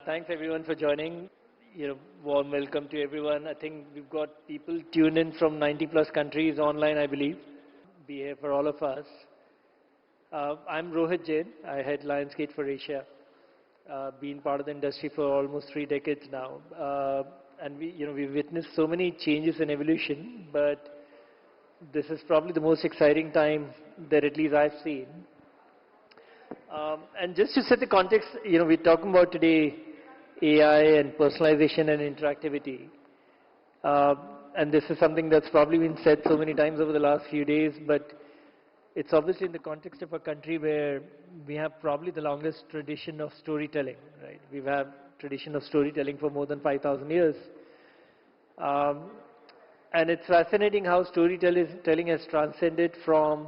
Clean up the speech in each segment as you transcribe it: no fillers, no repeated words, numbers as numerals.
Thanks everyone for joining. Warm welcome to everyone. I think we've got people tuned in from 90 plus countries online, I believe. Be here for all of us. I'm Rohit Jain. I head Lionsgate for Asia. Been part of the industry for almost 3 decades now. And we've witnessed so many changes and evolution, but this is probably the most exciting time that at least I've seen. And just to set the context, we're talking about today AI and personalization and interactivity. And this is something that's probably been said so many times over the last few days, but it's obviously in the context of a country where we have probably the longest tradition of storytelling, right? We've had tradition of storytelling for more than 5,000 years. And it's fascinating how storytelling has transcended from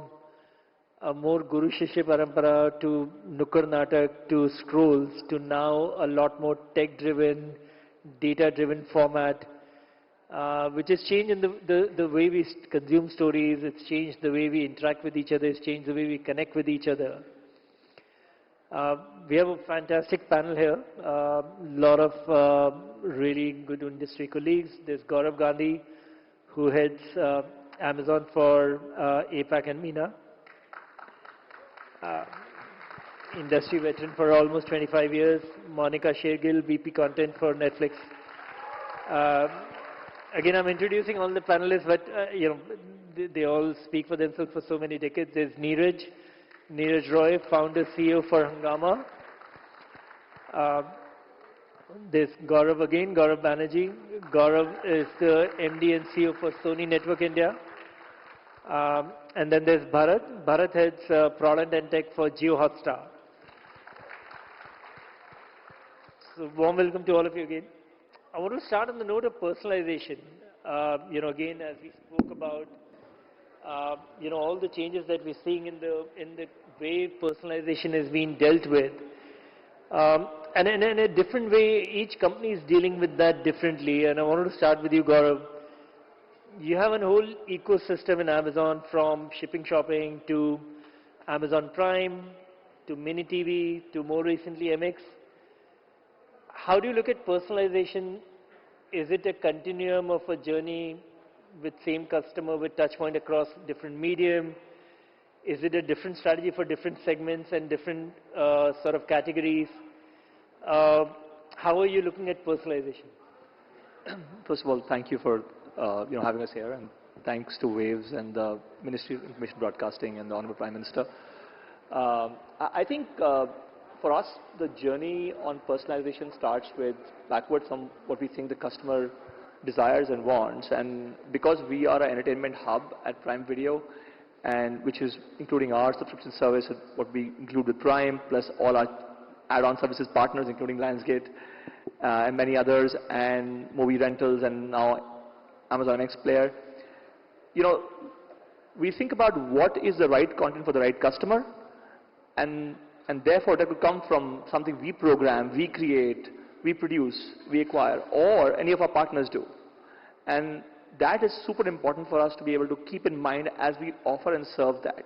a more Guru Shishya Parampara to Nukkad Natak to scrolls to now a lot more tech-driven, data-driven format, which has changed in the way we consume stories. It's changed the way we interact with each other. It's changed the way we connect with each other. We have a fantastic panel here. A lot of really good industry colleagues. There's Gaurav Gandhi, who heads Amazon for APAC and MENA. Industry veteran for almost 25 years. Monica Shergill, VP Content for Netflix. Again, I'm introducing all the panelists, but they all speak for themselves for so many decades. There's Neeraj Roy, founder CEO for Hungama. There's Gaurav again, Gaurav Banerjee. Gaurav is the MD and CEO for Sony Network India. And then there's Bharat. Bharat heads product and tech for Jio Hotstar. So warm welcome to all of you again. I want to start on the note of personalization. Again, as we spoke about, all the changes that we're seeing in the way personalization is being dealt with. And in a different way, each company is dealing with that differently. And I wanted to start with you, Gaurav. You have a whole ecosystem in Amazon, from shipping shopping to Amazon Prime to Mini TV to more recently MX. How do you look at personalization? Is it a continuum of a journey with same customer with touch point across different medium? Is it a different strategy for different segments and different sort of categories? How are you looking at personalization? First of all, thank you for having us here, and thanks to Waves and the Ministry of Information Broadcasting and the Honorable Prime Minister. I think for us, the journey on personalization starts with backwards from what we think the customer desires and wants. And because we are an entertainment hub at Prime Video, and which is including our subscription service, what we include with Prime, plus all our add-on services partners, including Lionsgate and many others, and movie rentals, and now Amazon MX Player. We think about what is the right content for the right customer, and therefore that could come from something we program, we create, we produce, we acquire, or any of our partners do. And that is super important for us to be able to keep in mind as we offer and serve that.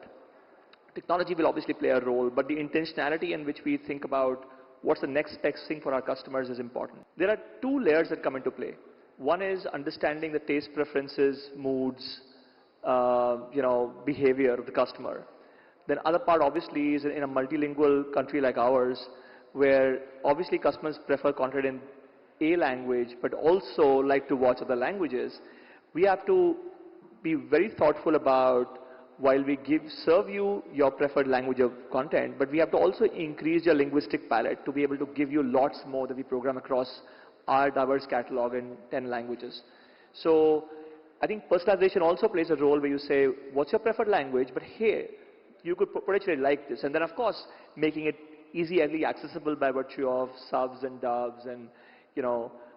Technology will obviously play a role, but the intentionality in which we think about what's the next best thing for our customers is important. There are 2 layers that come into play. One is understanding the taste preferences, moods, behavior of the customer. Then other part obviously is in a multilingual country like ours, where obviously customers prefer content in a language, but also like to watch other languages. We have to be very thoughtful about, while we serve you your preferred language of content, but we have to also increase your linguistic palette to be able to give you lots more that we program across our diverse catalog in 10 languages. So I think personalization also plays a role where you say, what's your preferred language, but here, you could potentially like this. And then of course, making it easily accessible by virtue of subs and dubs and,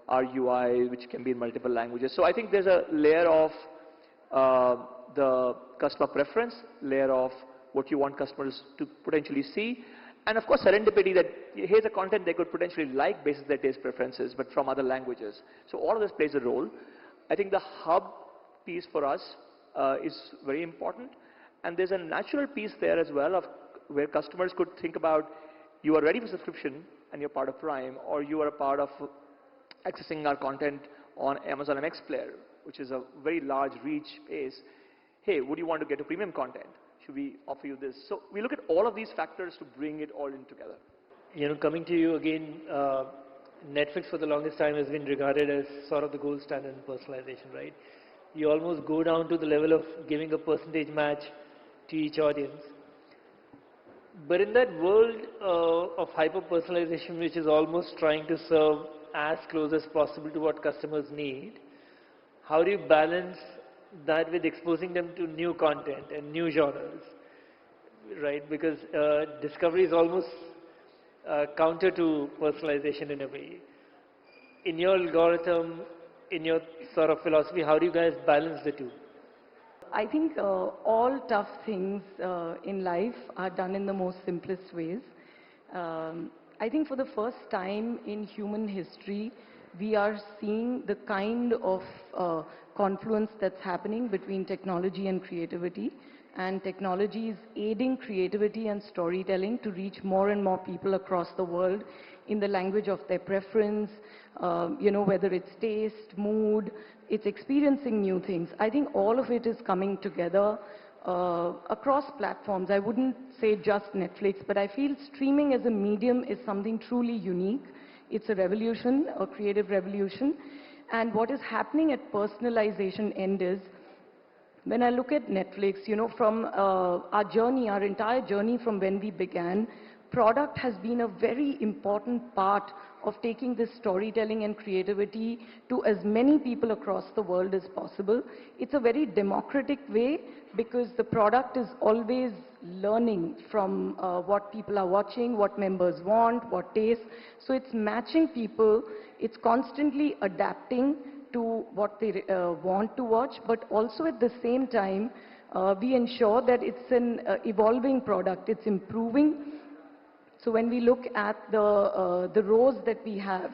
our UI, which can be in multiple languages. So I think there's a layer of the customer preference, layer of what you want customers to potentially see, and of course serendipity, that here's a content they could potentially like based on their taste preferences, but from other languages. So all of this plays a role. I think the hub piece for us is very important, and there's a natural piece there as well of where customers could think about, you are ready for subscription, and you're part of Prime, or you are a part of accessing our content on Amazon MX Player, which is a very large reach base. Hey, would you want to get to premium content? Should we offer you this? So we look at all of these factors to bring it all in together. Coming to you again, Netflix for the longest time has been regarded as sort of the gold standard in personalization, right? You almost go down to the level of giving a percentage match to each audience. But in that world of hyper-personalization, which is almost trying to serve as close as possible to what customers need, how do you balance that with exposing them to new content and new genres, right? Because discovery is almost counter to personalization in a way. In your algorithm, in your sort of philosophy, how do you guys balance the two? I think all tough things in life are done in the most simplest ways. I think for the first time in human history, we are seeing the kind of confluence that's happening between technology and creativity. And technology is aiding creativity and storytelling to reach more and more people across the world in the language of their preference, whether it's taste, mood, it's experiencing new things. I think all of it is coming together across platforms. I wouldn't say just Netflix, but I feel streaming as a medium is something truly unique. It's a revolution, a creative revolution. And what is happening at personalization end is, when I look at Netflix, from our journey, our entire journey from when we began, product has been a very important part of taking this storytelling and creativity to as many people across the world as possible. It's a very democratic way because the product is always learning from what people are watching, what members want, what taste. So it's matching people, it's constantly adapting to what they want to watch, but also at the same time, we ensure that it's an evolving product, it's improving. So when we look at the rows that we have,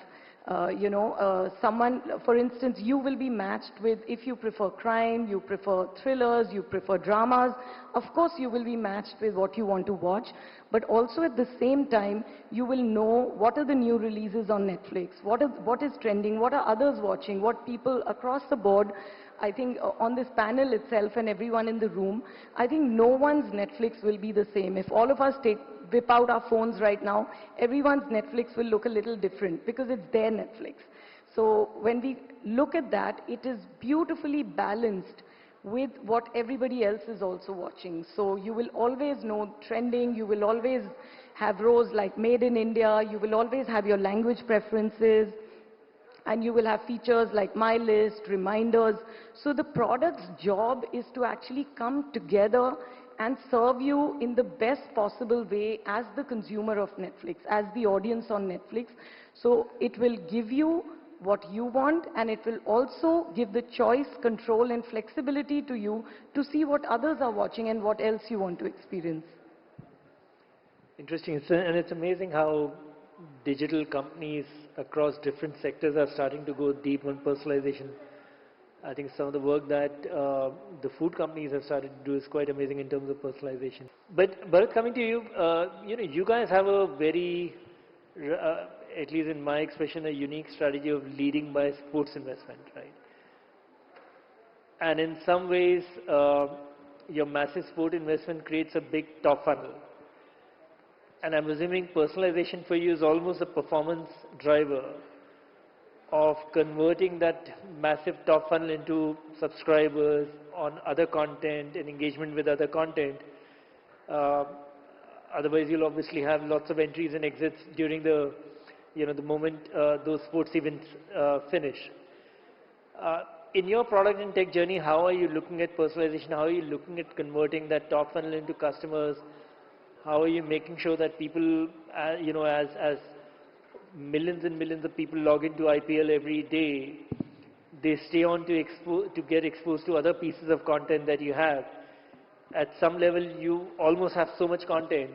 someone, for instance, you will be matched with, if you prefer crime, you prefer thrillers, you prefer dramas, of course you will be matched with what you want to watch, but also at the same time, you will know what are the new releases on Netflix, what is trending, what are others watching, what people across the board. I think on this panel itself and everyone in the room, I think no one's Netflix will be the same. If all of us whip out our phones right now, everyone's Netflix will look a little different because it's their Netflix. So when we look at that, it is beautifully balanced with what everybody else is also watching. So you will always know trending, you will always have rows like Made in India, you will always have your language preferences, and you will have features like My List, reminders. So the product's job is to actually come together and serve you in the best possible way as the consumer of Netflix, as the audience on Netflix. So it will give you what you want, and it will also give the choice, control, and flexibility to you to see what others are watching and what else you want to experience. Interesting. And it's amazing how digital companies across different sectors are starting to go deep on personalization. I think some of the work that the food companies have started to do is quite amazing in terms of personalization. But Bharat, coming to you, you guys have a very, at least in my expression, a unique strategy of leading by sports investment, right? And in some ways, your massive sport investment creates a big top funnel. And I'm assuming personalization for you is almost a performance driver of converting that massive top funnel into subscribers on other content and engagement with other content. Otherwise, you'll obviously have lots of entries and exits during the, the moment those sports events finish. In your product and tech journey, how are you looking at personalization? How are you looking at converting that top funnel into customers? How are you making sure that people, as millions and millions of people log into IPL every day, they stay on to get exposed to other pieces of content that you have? At some level, you almost have so much content,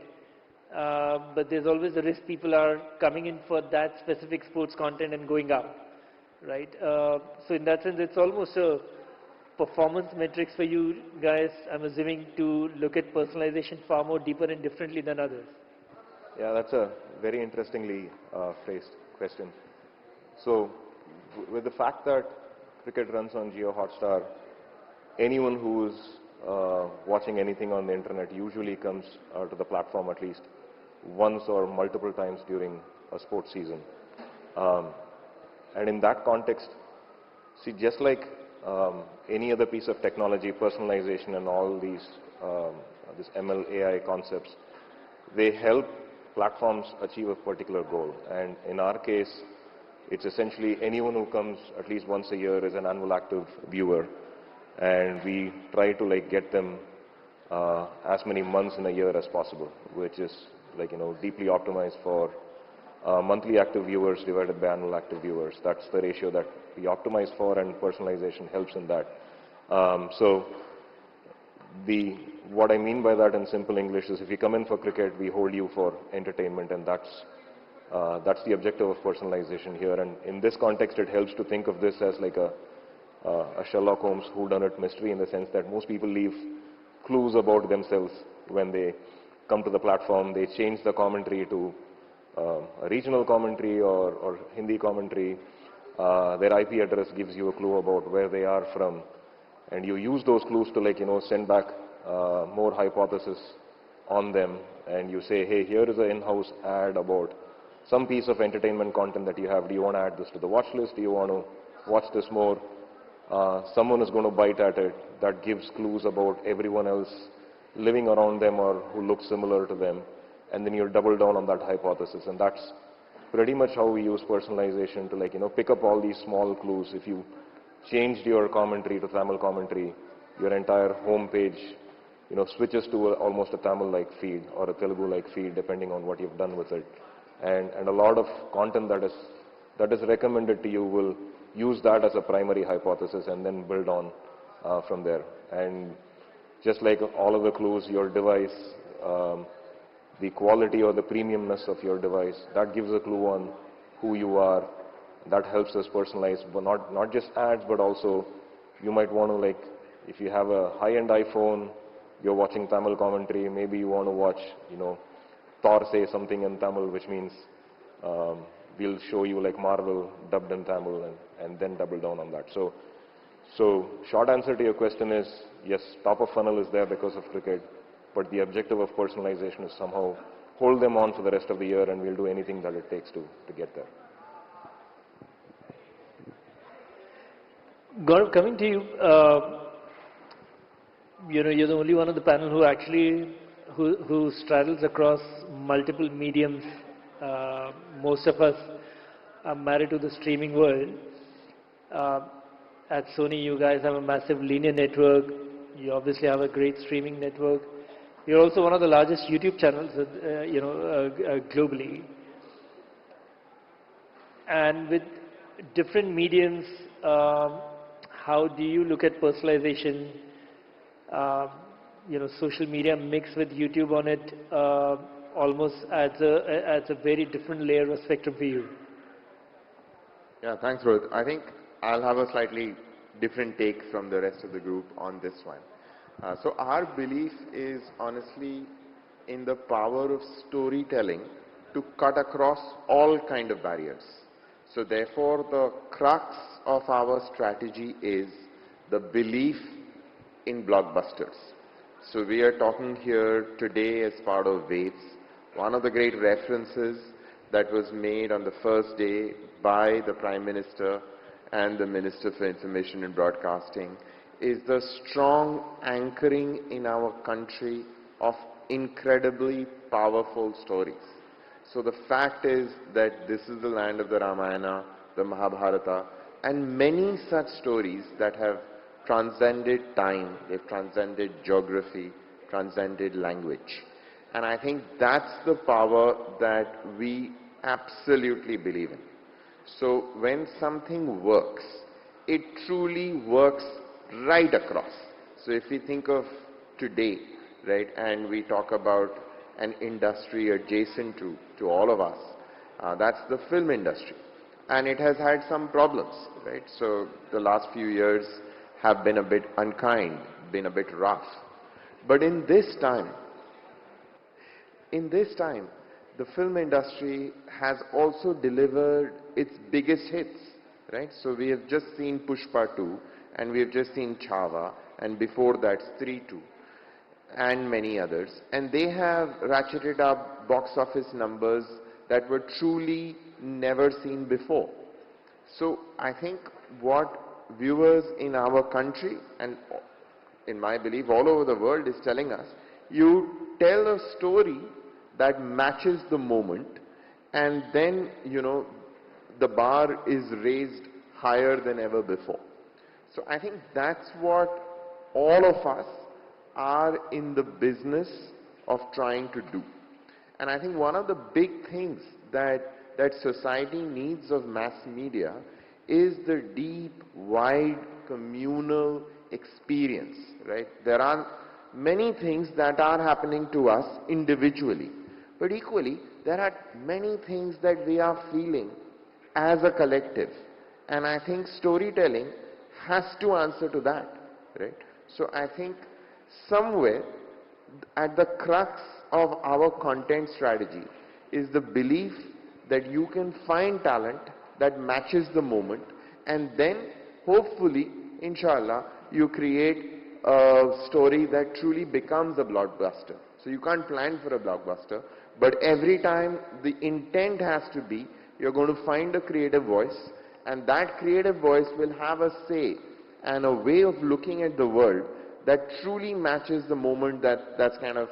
but there's always a risk people are coming in for that specific sports content and going out, right? So in that sense, it's almost a performance metrics for you guys, I'm assuming, to look at personalization far more deeper and differently than others. Yeah, that's a very interestingly phrased question. So, with the fact that cricket runs on Jio Hotstar, anyone who is watching anything on the internet usually comes to the platform at least once or multiple times during a sports season. Um, and in that context, see, just like any other piece of technology, personalization and all these this ML AI concepts, they help platforms achieve a particular goal. And in our case, it's essentially anyone who comes at least once a year is an annual active viewer. And we try to like get them as many months in a year as possible, which is like, deeply optimized for monthly active viewers divided by annual active viewers. That's the ratio that we optimize for, and personalization helps in that. So what I mean by that in simple English is if you come in for cricket, we hold you for entertainment, and that's the objective of personalization here. And in this context, it helps to think of this as like a Sherlock Holmes whodunit mystery, in the sense that most people leave clues about themselves when they come to the platform. They change the commentary to a regional commentary or Hindi commentary. Their IP address gives you a clue about where they are from, and you use those clues to send back more hypothesis on them, and you say, hey, here is an in-house ad about some piece of entertainment content that you have. Do you want to add this to the watch list? Do you want to watch this more? Someone is going to bite at it. That gives clues about everyone else living around them or who looks similar to them, and then you double down on that hypothesis. And that's pretty much how we use personalization to pick up all these small clues. If you changed your commentary to Tamil commentary, your entire home page switches to almost a Tamil-like feed or a Telugu-like feed, depending on what you've done with it. And a lot of content that is recommended to you will use that as a primary hypothesis and then build on from there. And just like all of the clues, your device, the quality or the premiumness of your device, that gives a clue on who you are. That helps us personalize, but not just ads, but also you might want to, if you have a high-end iPhone, you're watching Tamil commentary, maybe you want to watch, Thor say something in Tamil, which means we'll show you like Marvel dubbed in Tamil, and then double down on that. So short answer to your question is, yes, top of funnel is there because of cricket, but the objective of personalization is somehow hold them on for the rest of the year, and we'll do anything that it takes to get there. Gaurav, coming to you, you're the only one on the panel who actually who straddles across multiple mediums. Most of us are married to the streaming world. At Sony, you guys have a massive linear network. You obviously have a great streaming network. You're also one of the largest YouTube channels, globally. And with different mediums, how do you look at personalization? Social media mixed with YouTube on it almost adds a very different layer of spectrum for you. Yeah, thanks, Rohit. I think I'll have a slightly different take from the rest of the group on this one. So our belief is honestly in the power of storytelling to cut across all kind of barriers. So therefore, the crux of our strategy is the belief in blockbusters. So we are talking here today as part of Waves. One of the great references that was made on the first day by the Prime Minister and the Minister for Information and Broadcasting is the strong anchoring in our country of incredibly powerful stories. So the fact is that this is the land of the Ramayana, the Mahabharata, and many such stories that have transcended time, they've transcended geography, transcended language. And I think that's the power that we absolutely believe in. So when something works, it truly works right across. So if we think of today, right, and we talk about an industry adjacent to all of us, that's the film industry. And it has had some problems, right? So the last few years have been a bit unkind, been a bit rough. But in this time, the film industry has also delivered its biggest hits, right? So we have just seen Pushpa 2, and we have just seen Chava, and before that Stree 2, and many others. And they have ratcheted up box office numbers that were truly never seen before. So I think what viewers in our country, and in my belief all over the world, is telling us, you tell a story that matches the moment, and then, you know, the bar is raised higher than ever before. So I think that's what all of us are in the business of trying to do. And I think one of the big things that society needs of mass media is the deep, wide, communal experience, right? There are many things that are happening to us individually, but equally, there are many things that we are feeling as a collective. And I think storytelling has to answer to that, right? So I think somewhere at the crux of our content strategy is the belief that you can find talent that matches the moment, and then hopefully, inshallah, you create a story that truly becomes a blockbuster. So you can't plan for a blockbuster, but every time the intent has to be, you're going to find a creative voice, and that creative voice will have a say and a way of looking at the world that truly matches the moment that's kind of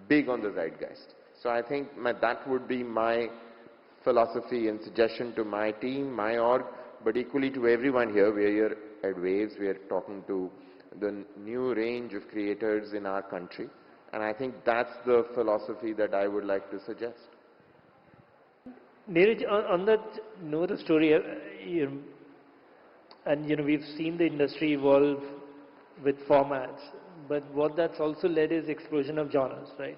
big on the zeitgeist. So I think that would be my philosophy and suggestion to my team, my org, but equally to everyone here. We are here at Waves. We are talking to the new range of creators in our country. And I think that's the philosophy that I would like to suggest. Neeraj, on that note of story, we've seen the industry evolve with formats, but what that's also led is explosion of genres, right?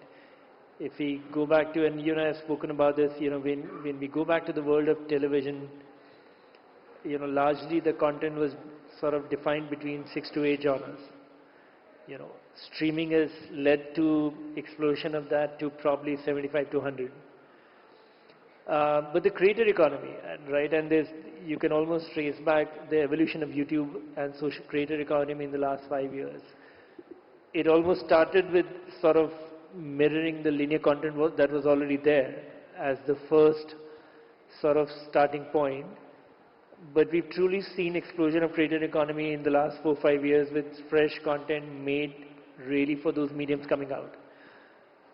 If we go back to, and I've spoken about this, when we go back to the world of television, largely the content was sort of defined between 6 to 8 genres. Streaming has led to explosion of that to probably 75 to 100. But the creator economy, right, and you can almost trace back the evolution of YouTube and social creator economy in the last 5 years. It almost started with sort of mirroring the linear content that was already there as the first sort of starting point. But we've truly seen explosion of creator economy in the last 4 or 5 years with fresh content made really for those mediums coming out.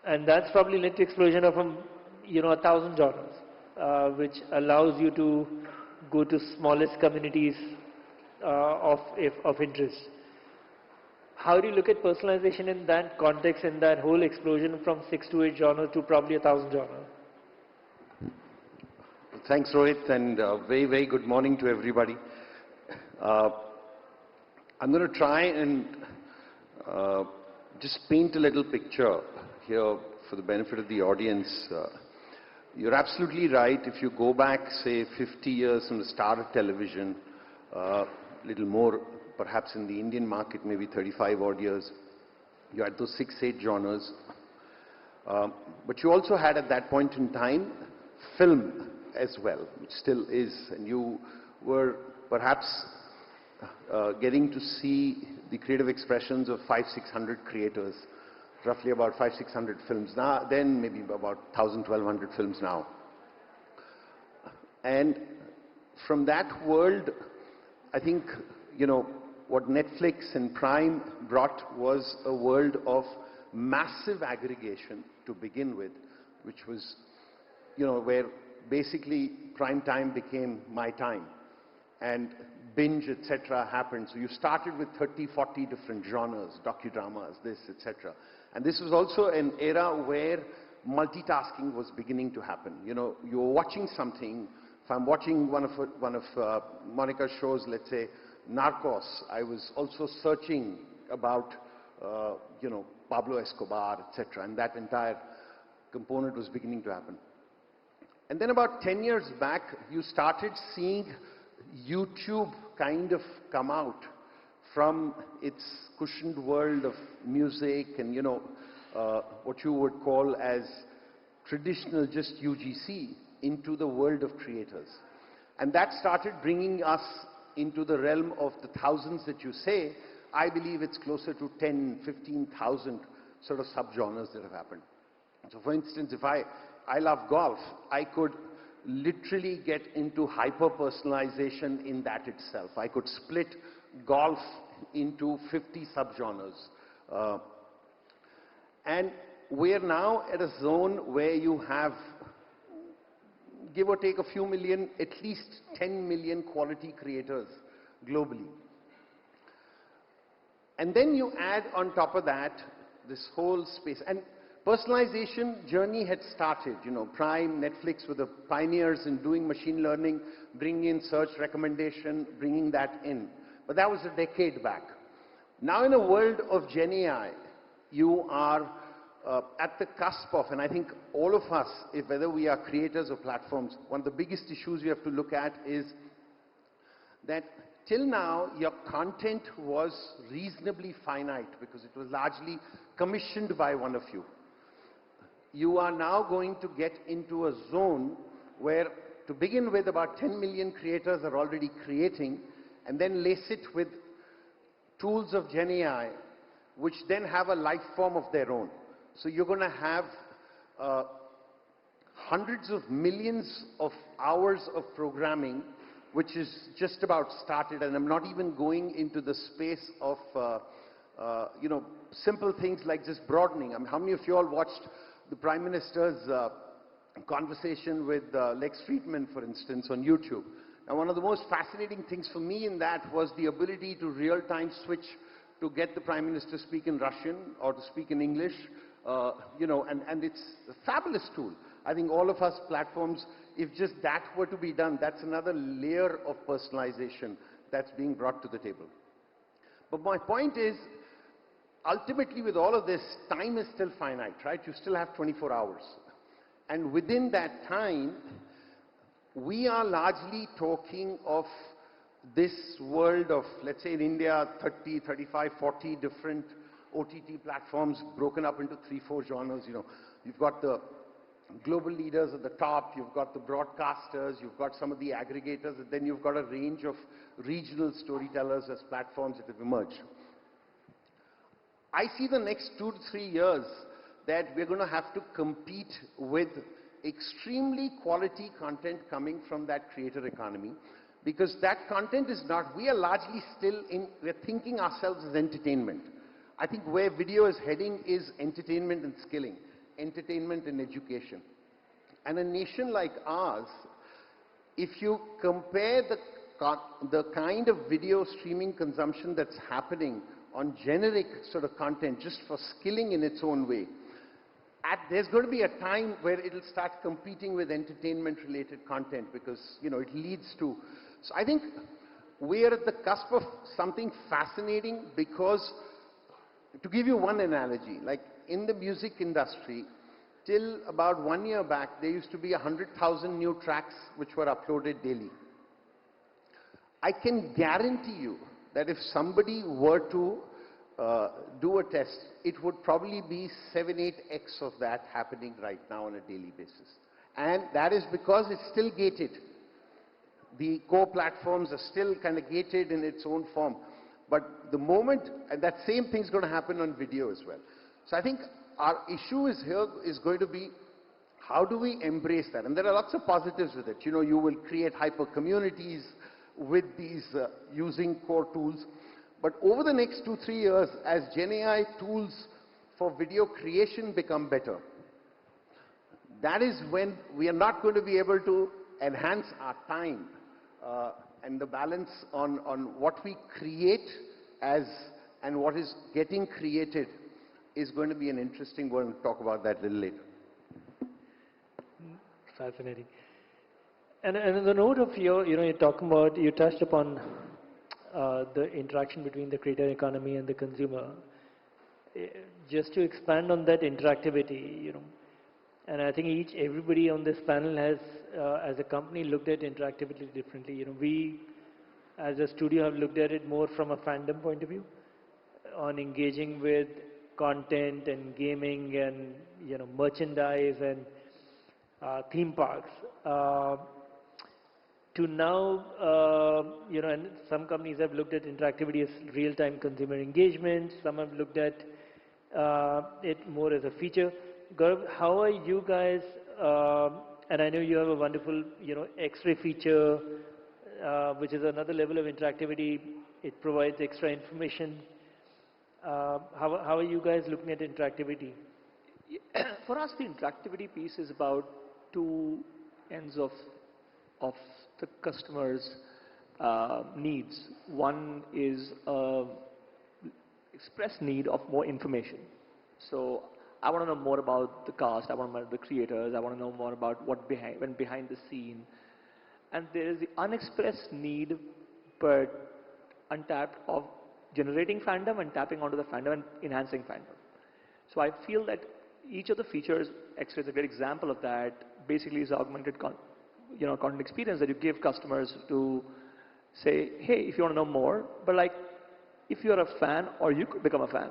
And that's probably led to explosion of 1,000 genres, which allows you to go to smallest communities of interest. How do you look at personalization in that context, in that whole explosion from 6 to 8 genres to probably 1,000 genres? Thanks, Rohit, and very, very good morning to everybody. I'm going to try and just paint a little picture here for the benefit of the audience. You're absolutely right. If you go back, say, 50 years from the start of television, a little more, perhaps in the Indian market, maybe 35 odd years, you had those 6, 8 genres. But you also had at that point in time, film as well, which still is. And you were perhaps getting to see the creative expressions of 500, 600 creators, roughly about 500, 600 films now, then maybe about 1,000, 1,200 films now. And from that world, I think, what Netflix and Prime brought was a world of massive aggregation to begin with, which was, where basically prime time became my time, and binge, etc. happened. So you started with 30, 40 different genres, docudramas, this, etc. And this was also an era where multitasking was beginning to happen. You were watching something. If I'm watching one of Monica's shows, let's say Narcos, I was also searching about, Pablo Escobar, etc. And that entire component was beginning to happen. And then about 10 years back, you started seeing YouTube kind of come out from its cushioned world of music and, what you would call as traditional just UGC into the world of creators. And that started bringing us into the realm of the thousands that you say. I believe it's closer to 10, 15,000 sort of subgenres that have happened. So for instance, if I love golf, I could literally get into hyper-personalization in that itself. I could split golf into 50 subgenres. And we're now at a zone where you have, give or take a few million, at least 10 million quality creators globally. And then you add on top of that this whole space. And personalization journey had started. You know, Prime, Netflix were the pioneers in doing machine learning, bringing in search recommendation, bringing that in. But that was a decade back. Now in a world of Gen AI, you are at the cusp of, and I think all of us, whether we are creators or platforms, one of the biggest issues we have to look at is that till now your content was reasonably finite because it was largely commissioned by one of you. You are now going to get into a zone where, to begin with, about 10 million creators are already creating, and then lace it with tools of Gen AI, which then have a life form of their own. So you're going to have hundreds of millions of hours of programming, which is just about started, and I'm not even going into the space of, you know, simple things like just broadening. I mean, how many of you all watched the Prime Minister's conversation with Lex Friedman, for instance, on YouTube? Now, one of the most fascinating things for me in that was the ability to real-time switch to get the Prime Minister to speak in Russian or to speak in English, you know, and it's a fabulous tool. I think all of us platforms, if just that were to be done, that's another layer of personalization that's being brought to the table. But my point is, ultimately with all of this, time is still finite, right? You still have 24 hours. And within that time, we are largely talking of this world of, let's say in India, 30, 35, 40 different OTT platforms broken up into 3-4 genres. You know, you've got the global leaders at the top, you've got the broadcasters, you've got some of the aggregators, and then you've got a range of regional storytellers as platforms that have emerged. I see the next 2 to 3 years that we're going to have to compete with extremely quality content coming from that creator economy, because that content is not, we are largely still in, we're thinking ourselves as entertainment. I think where video is heading is entertainment and skilling, entertainment and education. And a nation like ours, if you compare the kind of video streaming consumption that's happening on generic sort of content just for skilling in its own way, there's going to be a time where it'll start competing with entertainment related content because, you know, it leads to. So I think we're at the cusp of something fascinating because, to give you one analogy, like in the music industry, till about 1 year back, there used to be 100,000 new tracks which were uploaded daily. I can guarantee you that if somebody were to do a test, it would probably be 7-8x of that happening right now on a daily basis. And that is because it's still gated. The core platforms are still kind of gated in its own form. But the moment, and that same thing's going to happen on video as well. So I think our issue is here is going to be, how do we embrace that? And there are lots of positives with it. You know, you will create hyper communities with these using core tools. But over the next 2-3 years, as Gen AI tools for video creation become better, that is when we are not going to be able to enhance our time and the balance on what we create as and what is getting created is going to be an interesting one. We'll talk about that a little later. Fascinating. And on the note of you're talking about, you touched upon the interaction between the creator economy and the consumer. Just to expand on that interactivity, and I think everybody on this panel has, as a company, looked at interactivity differently. We, as a studio, have looked at it more from a fandom point of view, on engaging with content and gaming and merchandise and theme parks. To now, and some companies have looked at interactivity as real-time consumer engagement. Some have looked at it more as a feature. Gaurav, how are you guys? And I know you have a wonderful, X-ray feature, which is another level of interactivity. It provides extra information. How are you guys looking at interactivity? For us, the interactivity piece is about two ends of the customer's needs. One is express need of more information. So I want to know more about the cast, I want to know about the creators, I want to know more about what went behind the scene. And there is the unexpressed need, but untapped, of generating fandom and tapping onto the fandom and enhancing fandom. So I feel that each of the features, X-ray is a great example of that, basically is augmented content experience that you give customers to say, hey, if you want to know more, but like, if you're a fan, or you could become a fan.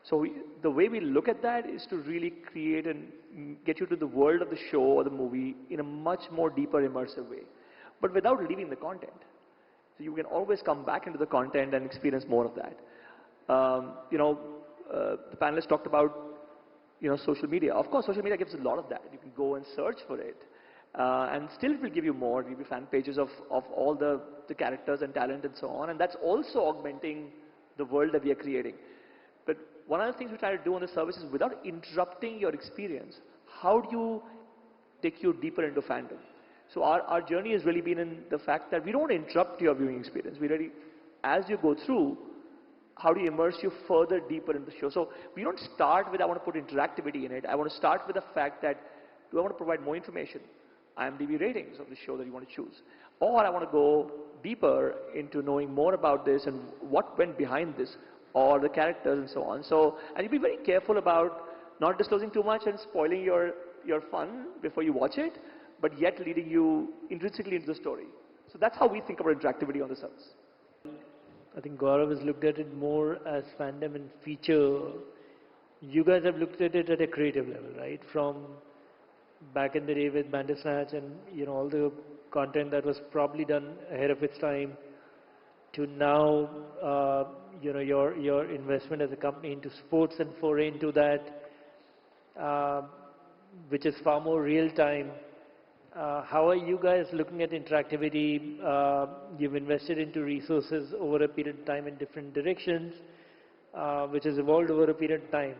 So the way we look at that is to really create and get you to the world of the show or the movie in a much more deeper, immersive way, but without leaving the content. So you can always come back into the content and experience more of that. The panelists talked about, social media. Of course, social media gives a lot of that. You can go and search for it. And still it will give you more. It will give you fan pages of all the characters and talent and so on. And that's also augmenting the world that we are creating. But one of the things we try to do on the service is, without interrupting your experience, how do you take you deeper into fandom? So our journey has really been in the fact that we don't interrupt your viewing experience. We really, as you go through, how do you immerse you further deeper in the show? So we don't start with, I want to put interactivity in it. I want to start with the fact that, do I want to provide more information? IMDb ratings of the show that you want to choose. Or I want to go deeper into knowing more about this and what went behind this, or the characters and so on. So, and you be very careful about not disclosing too much and spoiling your fun before you watch it, but yet leading you intrinsically into the story. So that's how we think about interactivity on the service. I think Gaurav has looked at it more as fandom and feature. You guys have looked at it at a creative level, right? From back in the day with Bandersnatch and all the content that was probably done ahead of its time, to now your investment as a company into sports and foray into that, which is far more real time. How are you guys looking at interactivity? You've invested into resources over a period of time in different directions, which has evolved over a period of time.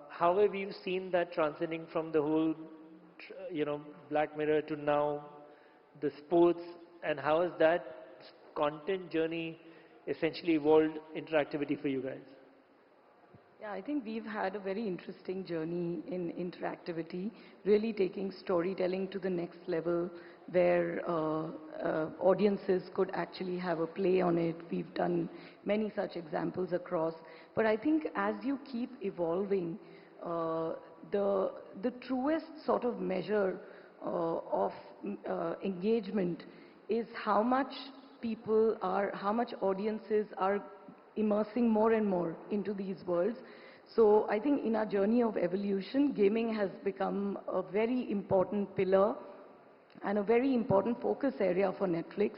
How have you seen that transcending from the whole, Black Mirror to now the sports, and how has that content journey essentially evolved interactivity for you guys? Yeah, I think we've had a very interesting journey in interactivity, really taking storytelling to the next level, where audiences could actually have a play on it. We've done many such examples across. But I think as you keep evolving, the truest sort of measure of engagement is how much how much audiences are immersing more and more into these worlds. So I think in our journey of evolution, gaming has become a very important pillar and a very important focus area for Netflix.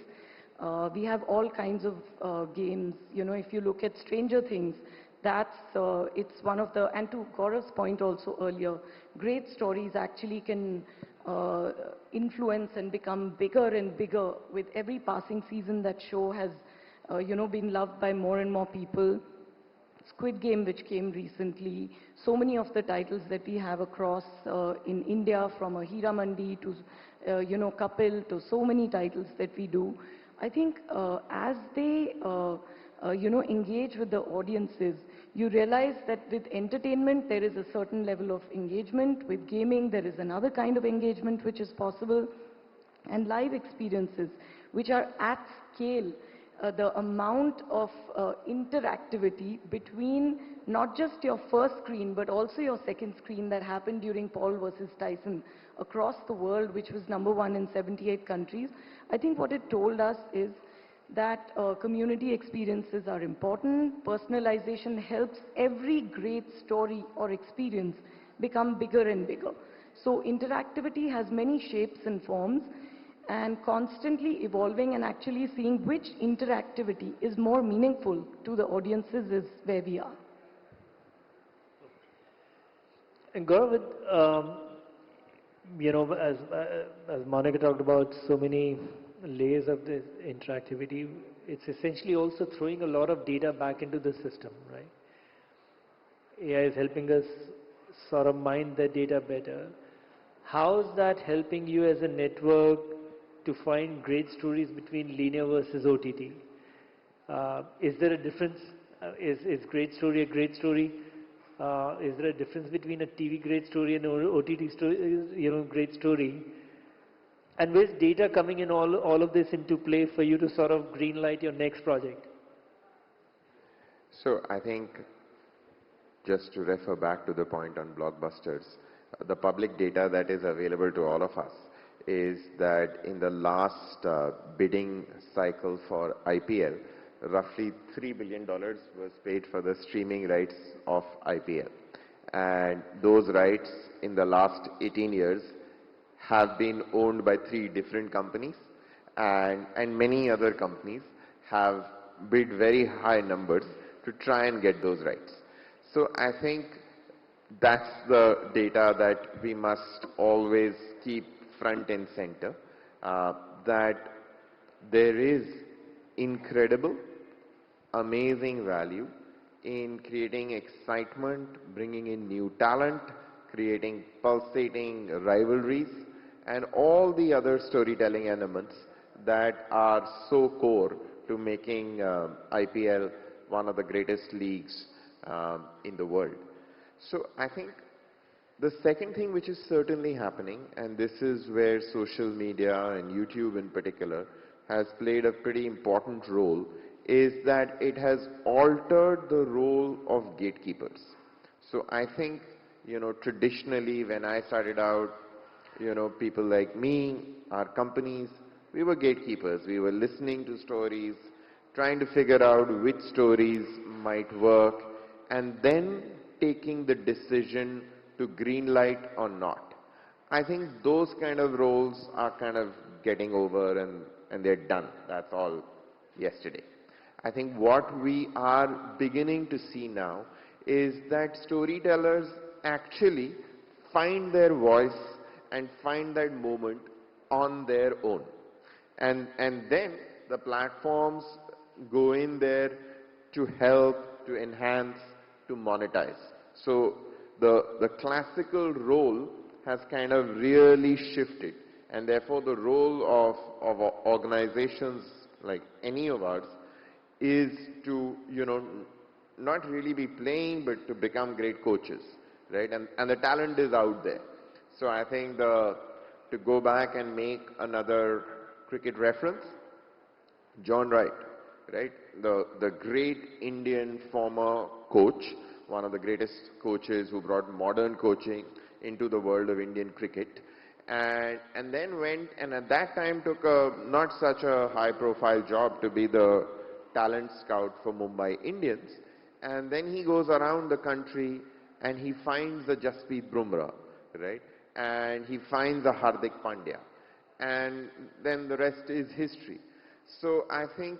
We have all kinds of games. If you look at Stranger Things, it's one of the, and to Gaurav's point also earlier, great stories actually can influence and become bigger and bigger with every passing season. That show has been loved by more and more people. Squid Game, which came recently, so many of the titles that we have across in India, from a Hira Mandi to Kapil, to so many titles that we do. I think as they engage with the audiences, you realize that with entertainment there is a certain level of engagement. With gaming there is another kind of engagement which is possible, and live experiences which are at scale. The amount of interactivity between not just your first screen but also your second screen that happened during Paul versus Tyson across the world, which was #1 in 78 countries. I think what it told us is that community experiences are important. Personalization helps every great story or experience become bigger and bigger. So interactivity has many shapes and forms, and constantly evolving and actually seeing which interactivity is more meaningful to the audiences is where we are. And Gaurav, as Monica talked about so many layers of this interactivity, it's essentially also throwing a lot of data back into the system, right? AI is helping us sort of mine the data better. How is that helping you as a network to find great stories between linear versus OTT? Is there a difference? Is great story a great story? Is there a difference between a TV great story and an OTT story, great story? And where's data coming in all of this into play for you to sort of green light your next project? So I think, just to refer back to the point on blockbusters, the public data that is available to all of us is that in the last bidding cycle for IPL, roughly $3 billion was paid for the streaming rights of IPL. And those rights in the last 18 years have been owned by 3 different companies, and many other companies have bid very high numbers to try and get those rights. So I think that's the data that we must always keep front and center, that there is incredible, amazing value in creating excitement, bringing in new talent, creating pulsating rivalries, and all the other storytelling elements that are so core to making IPL one of the greatest leagues in the world. So I think the second thing which is certainly happening, and this is where social media and YouTube in particular has played a pretty important role, is that it has altered the role of gatekeepers. So I think, traditionally when I started out, people like me, our companies, we were gatekeepers. We were listening to stories, trying to figure out which stories might work, and then taking the decision to green light or not. I think those kind of roles are kind of getting over and they're done. That's all yesterday. I think what we are beginning to see now is that storytellers actually find their voice and find that moment on their own. And then the platforms go in there to help, to enhance, to monetize. So the classical role has kind of really shifted, and therefore the role of organizations like any of ours is to, not really be playing, but to become great coaches, right? And the talent is out there. So I think to go back and make another cricket reference, John Wright, right? The great Indian former coach, one of the greatest coaches who brought modern coaching into the world of Indian cricket, and then went and at that time took a not such a high profile job to be the talent scout for Mumbai Indians, and then he goes around the country and he finds a Jasprit Bumrah, right? And he finds a Hardik Pandya, and then the rest is history. So I think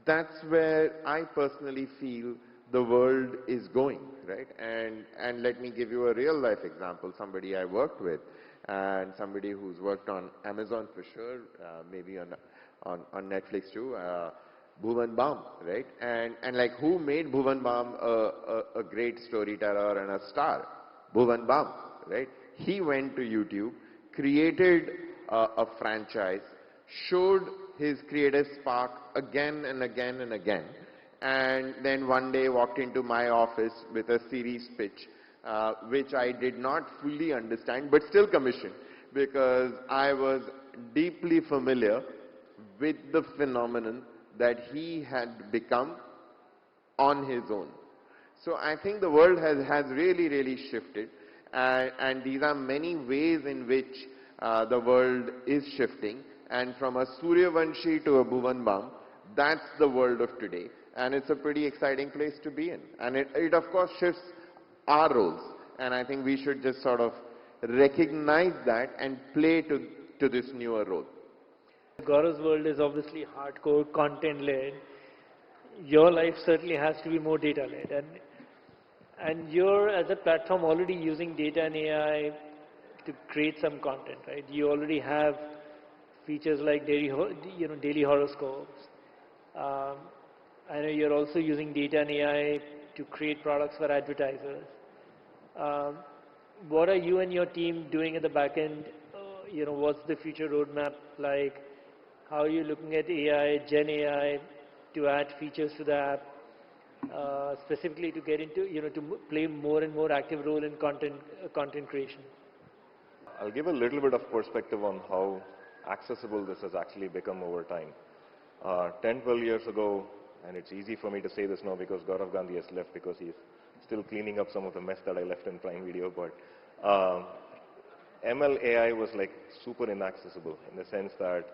that's where I personally feel the world is going, right? And let me give you a real life example, somebody I worked with and somebody who's worked on Amazon for sure, maybe on Netflix too, Bhuvan Bam, right? And like, who made Bhuvan Bam a great storyteller and a star? Bhuvan Bam, right? He went to YouTube, created a franchise, showed his creative spark again and again and again, and then one day walked into my office with a series pitch, which I did not fully understand, but still commissioned, because I was deeply familiar with the phenomenon that he had become on his own. So I think the world has really, really shifted, and these are many ways in which the world is shifting, and from a Suryavanshi to a Bhuvan Bam, that's the world of today, and it's a pretty exciting place to be in. And it of course shifts our roles, and I think we should just sort of recognize that and play to this newer role? Gaurav's world is obviously hardcore content-led. Your life certainly has to be more data-led, and you're as a platform already using data and AI to create some content, right? You already have features like daily horoscopes. I know you're also using data and AI to create products for advertisers. What are you and your team doing at the back end? What's the future roadmap like? How are you looking at AI, Gen AI, to add features to the app, specifically to get into, to play more and more active role in content creation? I'll give a little bit of perspective on how accessible this has actually become over time. 10, 12 years ago, and it's easy for me to say this now because Gaurav Gandhi has left because he's still cleaning up some of the mess that I left in Prime Video, but ML AI was like super inaccessible in the sense that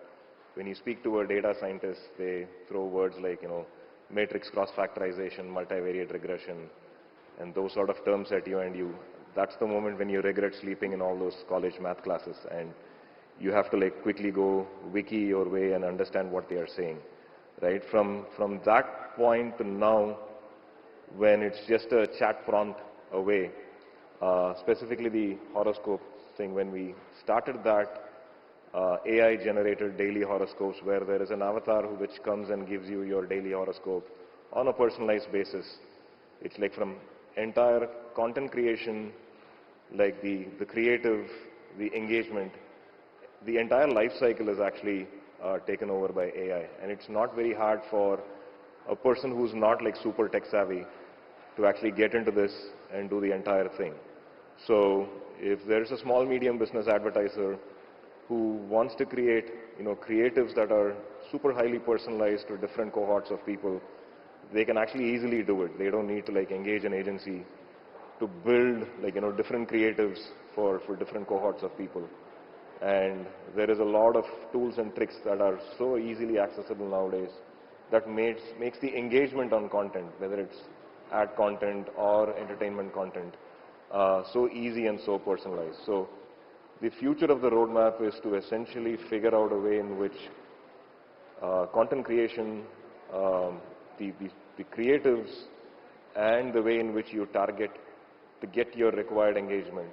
when you speak to a data scientist, they throw words like, matrix cross-factorization, multivariate regression, and those sort of terms at you, and that's the moment when you regret sleeping in all those college math classes, and you have to like quickly go wiki your way and understand what they are saying, right? From that point to now, when it's just a chat prompt away, specifically the horoscope thing, when we started that, AI generated daily horoscopes where there is an avatar which comes and gives you your daily horoscope on a personalized basis. It's like from entire content creation, like the creative, the engagement, the entire life cycle is actually taken over by AI. And it's not very hard for a person who's not like super tech savvy to actually get into this and do the entire thing. So if there's a small medium business advertiser who wants to create, creatives that are super highly personalized to different cohorts of people, they can actually easily do it. They don't need to like engage an agency to build like, different creatives for different cohorts of people. And there is a lot of tools and tricks that are so easily accessible nowadays that makes the engagement on content, whether it's ad content or entertainment content, so easy and so personalized. So the future of the roadmap is to essentially figure out a way in which content creation, the creatives, and the way in which you target to get your required engagement,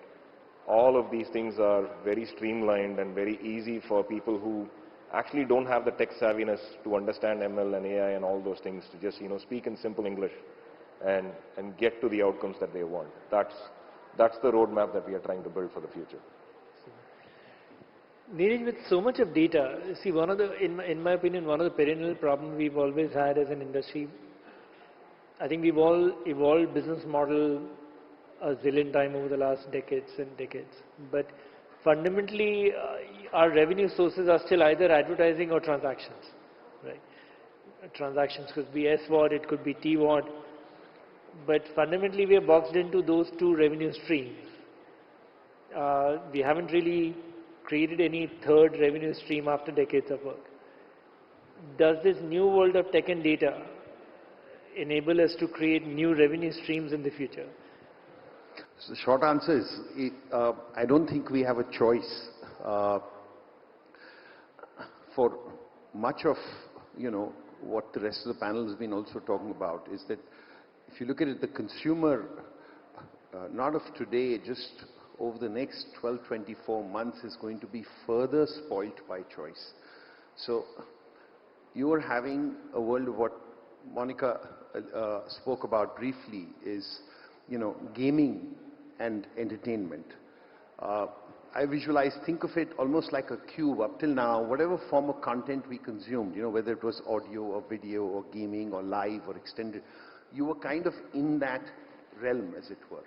all of these things are very streamlined and very easy for people who actually don't have the tech savviness to understand ML and AI and all those things to just, speak in simple English and get to the outcomes that they want. That's the roadmap that we are trying to build for the future. Neeraj, with so much of data, see, in my opinion, one of the perennial problems we've always had as an industry, I think we've all evolved business model a zillion time over the last decades and decades. But fundamentally, our revenue sources are still either advertising or transactions, right? Transactions could be SVOD, it could be TVOD, but fundamentally we are boxed into those two revenue streams. We haven't really created any third revenue stream after decades of work. Does this new world of tech and data enable us to create new revenue streams in the future? So the short answer is, I don't think we have a choice. For much of, what the rest of the panel has been also talking about is that if you look at it, the consumer, not of today, just over the next 12, 24 months is going to be further spoilt by choice. So you are having a world of what Monica spoke about briefly is, gaming and entertainment. I visualize, think of it almost like a cube. Up till now, whatever form of content we consumed, whether it was audio or video or gaming or live or extended, you were kind of in that realm, as it were.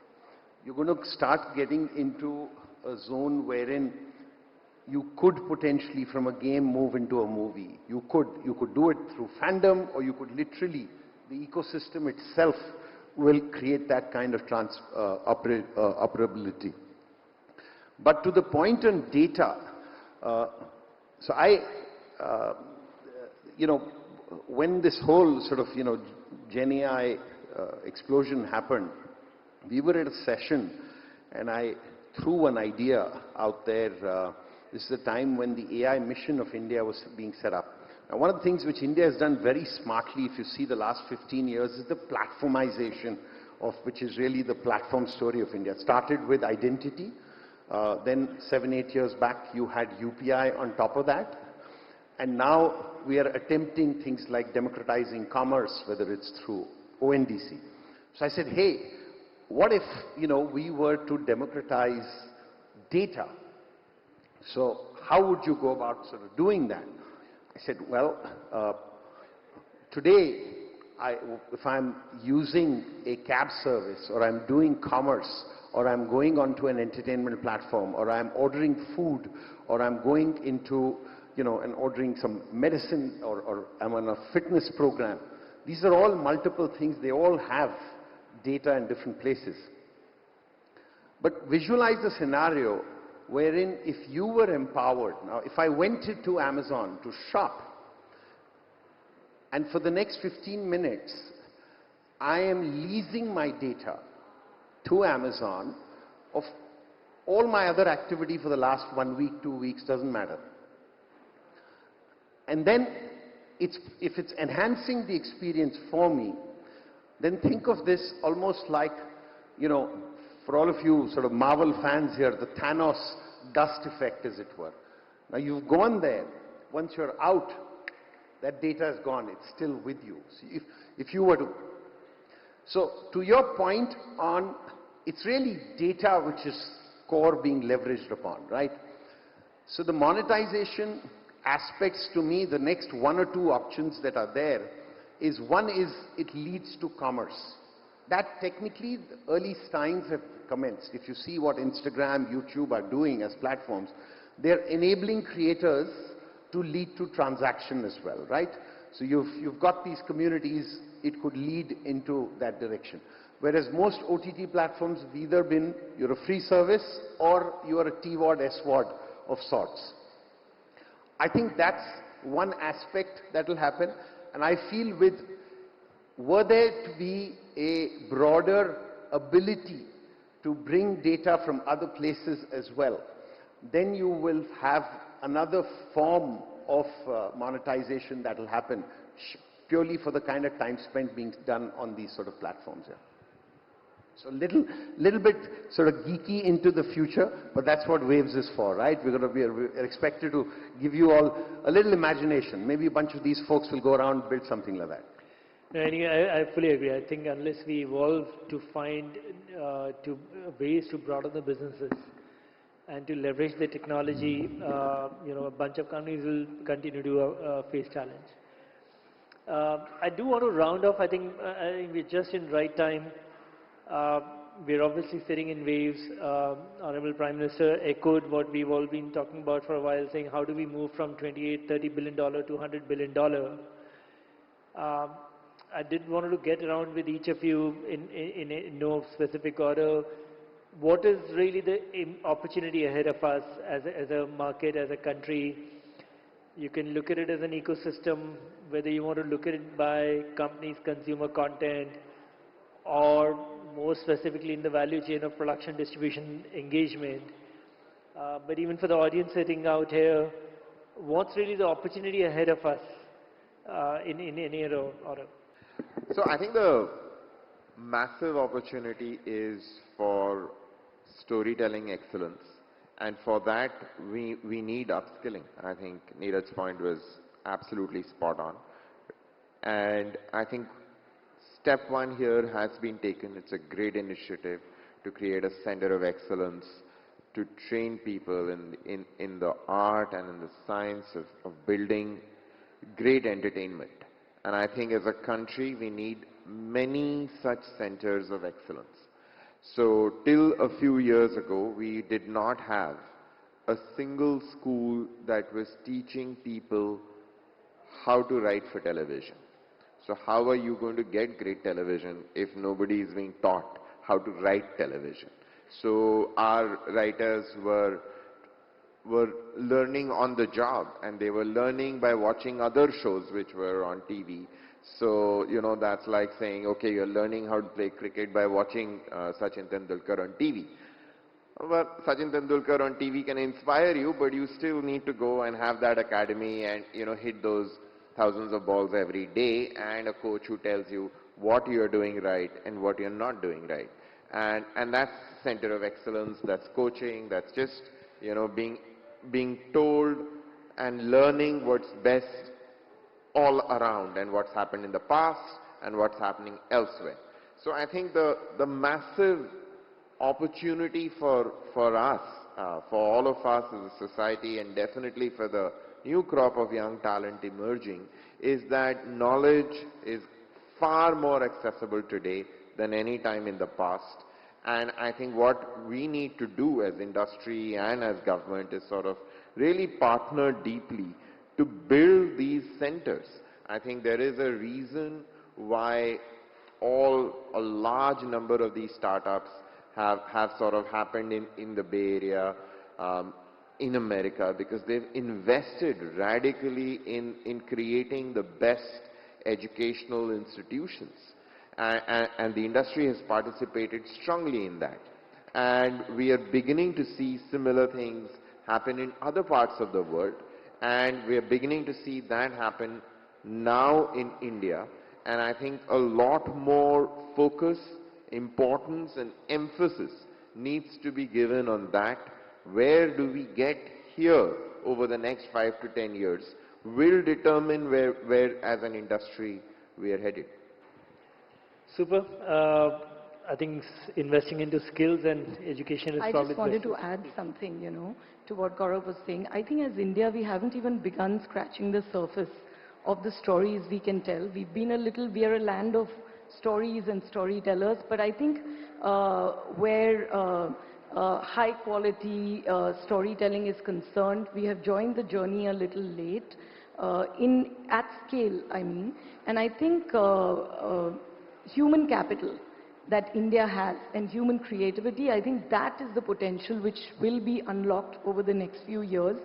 You're going to start getting into a zone wherein you could potentially from a game move into a movie. You could do it through fandom, or you could literally, the ecosystem itself will create that kind of operability. But to the point on data, so when this whole sort of, Gen AI explosion happened, we were at a session and I threw an idea out there. This is the time when the AI mission of India was being set up. Now, one of the things which India has done very smartly, if you see the last 15 years, is the platformization of which is really the platform story of India. It started with identity. Then 7-8 years back, you had UPI on top of that. And now we are attempting things like democratizing commerce, whether it's through ONDC. So I said, hey, what if, we were to democratize data? So how would you go about sort of doing that? I said, well, today, if I'm using a cab service, or I'm doing commerce, or I'm going onto an entertainment platform, or I'm ordering food, or I'm going into, and ordering some medicine, or I'm on a fitness program. These are all multiple things. They all have data in different places. But visualize a scenario wherein if you were empowered, now if I went to Amazon to shop, and for the next 15 minutes, I am leasing my data to Amazon of all my other activity for the last 1 week, 2 weeks, doesn't matter. And then, if it's enhancing the experience for me, then think of this almost like, for all of you sort of Marvel fans here, the Thanos dust effect, as it were. Now you've gone there. Once you're out, that data is gone. It's still with you. So if you were to... So to your point on, it's really data which is core being leveraged upon, right? So the monetization aspects, to me, the next 1 or 2 options that are there is, one is it leads to commerce. That technically the early signs have commenced. If you see what Instagram, YouTube are doing as platforms, they're enabling creators to lead to transaction as well, right? So you've got these communities, it could lead into that direction. Whereas most OTT platforms have either been, you're a free service or you are a TVOD, SVOD of sorts. I think that's one aspect that will happen, and I feel were there to be a broader ability to bring data from other places as well, then you will have another form of monetization that will happen purely for the kind of time spent being done on these sort of platforms. Yeah. So little bit sort of geeky into the future, but that's what Waves is for, right? We're expected to give you all a little imagination. Maybe a bunch of these folks will go around and build something like that. No, I fully agree. I think unless we evolve to find ways to broaden the businesses and to leverage the technology, a bunch of companies will continue to face challenge. I do want to round off. I think we're just in right time. We're obviously sitting in Waves. Honorable Prime Minister echoed what we've all been talking about for a while, saying how do we move from $28-30 billion to $100 billion. I did want to get around with each of you in no specific order. What is really the opportunity ahead of us as a market, as a country? You can look at it as an ecosystem, whether you want to look at it by companies' consumer content, or more specifically in the value chain of production, distribution, engagement. But even for the audience sitting out here, what's really the opportunity ahead of us in any order? So I think the massive opportunity is for storytelling excellence, and for that we need upskilling. I think Neeraj's point was absolutely spot on, and I think step 1 here has been taken. It's a great initiative to create a center of excellence, to train people in the art and in the science of building great entertainment. And I think as a country, we need many such centers of excellence. So till a few years ago, we did not have a single school that was teaching people how to write for television. So how are you going to get great television if nobody is being taught how to write television? So our writers were learning on the job, and they were learning by watching other shows which were on TV. So, that's like saying, okay, you're learning how to play cricket by watching Sachin Tendulkar on TV. Well, Sachin Tendulkar on TV can inspire you, but you still need to go and have that academy and, hit those thousands of balls every day, and a coach who tells you what you're doing right and what you're not doing right. And that's center of excellence, that's coaching, that's just, being told and learning what's best all around and what's happened in the past and what's happening elsewhere. So I think the massive opportunity for us, for all of us as a society, and definitely for the new crop of young talent emerging, is that knowledge is far more accessible today than any time in the past. And I think what we need to do as industry and as government is sort of really partner deeply to build these centers. I think there is a reason why a large number of these startups have sort of happened in the Bay Area, in America, because they've invested radically in creating the best educational institutions. And the industry has participated strongly in that. And we are beginning to see similar things happen in other parts of the world. And we are beginning to see that happen now in India. And I think a lot more focus, importance and emphasis needs to be given on that. Where do we get here over the next 5 to 10 years will determine where as an industry we are headed. Super. I think investing into skills and education is I probably just wanted to add something, to what Gaurav was saying. I think as India, we haven't even begun scratching the surface of the stories we can tell. We are a land of stories and storytellers, but I think where high quality storytelling is concerned, we have joined the journey a little late, at scale, I mean. And I think human capital that India has and human creativity, I think that is the potential which will be unlocked over the next few years.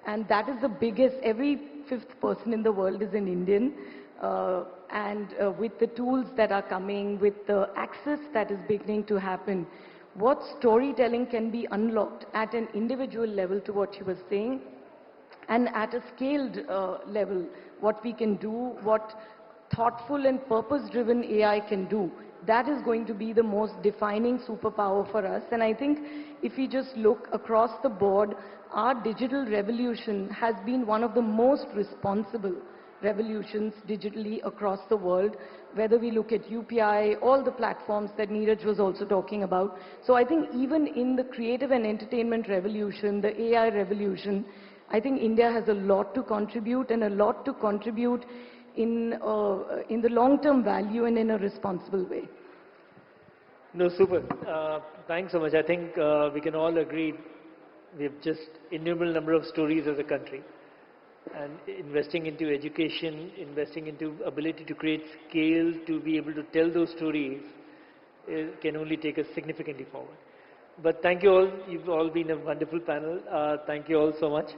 And that is the biggest, every fifth person in the world is an Indian. With the tools that are coming, with the access that is beginning to happen, what storytelling can be unlocked at an individual level, to what you were saying, and at a scaled level, what we can do, what thoughtful and purpose-driven AI can do, that is going to be the most defining superpower for us. And I think if we just look across the board, our digital revolution has been one of the most responsible revolutions digitally across the world, whether we look at UPI, all the platforms that Neeraj was also talking about. So I think even in the creative and entertainment revolution, the AI revolution, I think India has a lot to contribute, and a lot to contribute in the long-term value and in a responsible way. No, super. Thanks so much. I think we can all agree we have just innumerable number of stories as a country. And investing into education, investing into ability to create scale, to be able to tell those stories, can only take us significantly forward. But thank you all. You've all been a wonderful panel. Thank you all so much.